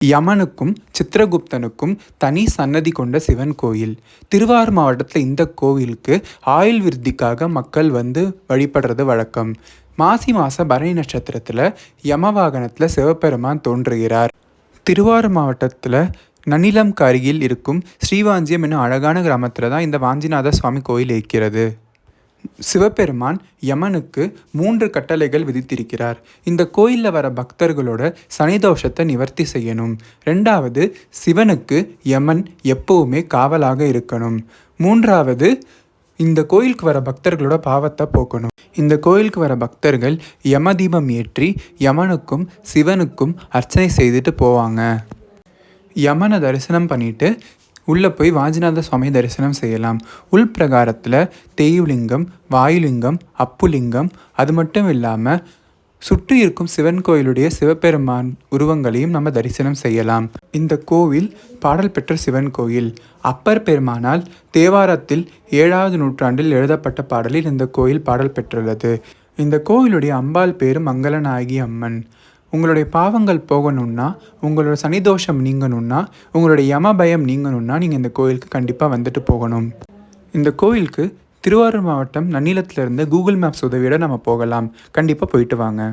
யமனுக்கும் சித்திரகுப்தனுக்கும் தனி சன்னதி கொண்ட சிவன் கோயில். திருவாரூர் மாவட்டத்தில் இந்த கோவிலுக்கு ஆயுள் விருத்திக்காக மக்கள் வந்து வழிபடுறது வழக்கம். மாசி மாதம் பரணி நட்சத்திரத்தில் யம வாகனத்தில் சிவபெருமான் தோன்றுகிறார். திருவாரூர் மாவட்டத்தில் நன்னிலம்க்கு அருகில் இருக்கும் ஸ்ரீவாஞ்சியம் என்னும் அழகான கிராமத்தில் தான் இந்த வாஞ்சிநாத சுவாமி கோயில் இருக்கிறது. சிவபெருமான் யமனுக்கு 3 கட்டளைகள் விதித்திருக்கிறார். இந்த கோயிலில் வர பக்தர்களோட சனிதோஷத்தை நிவர்த்தி செய்யணும். 2வது, சிவனுக்கு யமன் எப்பவுமே காவலாக இருக்கணும். 3வது, இந்த கோயிலுக்கு வர பக்தர்களோட பாவத்தை போக்கணும். இந்த கோயிலுக்கு வர பக்தர்கள் யமதீபம் ஏற்றி யமனுக்கும் சிவனுக்கும் அர்ச்சனை செய்துட்டு போவாங்க. யமனை தரிசனம் பண்ணிட்டு உள்ளே போய் வாஞ்சிநாத சுவாமி தரிசனம் செய்யலாம். உள்பிரகாரத்தில் தேயுலிங்கம், வாயுலிங்கம், அப்புலிங்கம், அது மட்டும் இல்லாமல் சுற்றி இருக்கும் சிவன் கோயிலுடைய சிவபெருமான் உருவங்களையும் நம்ம தரிசனம் செய்யலாம். இந்த கோவில் பாடல் பெற்ற சிவன் கோயில். அப்பர் பெருமானால் தேவாரத்தில் 7வது நூற்றாண்டில் எழுதப்பட்ட பாடலில் இந்த கோயில் பாடல் பெற்றுள்ளது. இந்த கோவிலுடைய அம்பாள் பேரு மங்களநாயகி அம்மன். உங்களுடைய பாவங்கள் போகணுன்னா, உங்களோட சனிதோஷம் நீங்கணுன்னா, உங்களுடைய யம பயம் நீங்கணுன்னா நீங்கள் இந்த கோயிலுக்கு கண்டிப்பாக வந்துட்டு போகணும். இந்த கோயிலுக்கு திருவாரூர் மாவட்டம் நன்னிலத்திலிருந்து கூகுள் மேப்ஸ் உதவியோட நம்ம போகலாம். கண்டிப்பாக போயிட்டு வாங்க.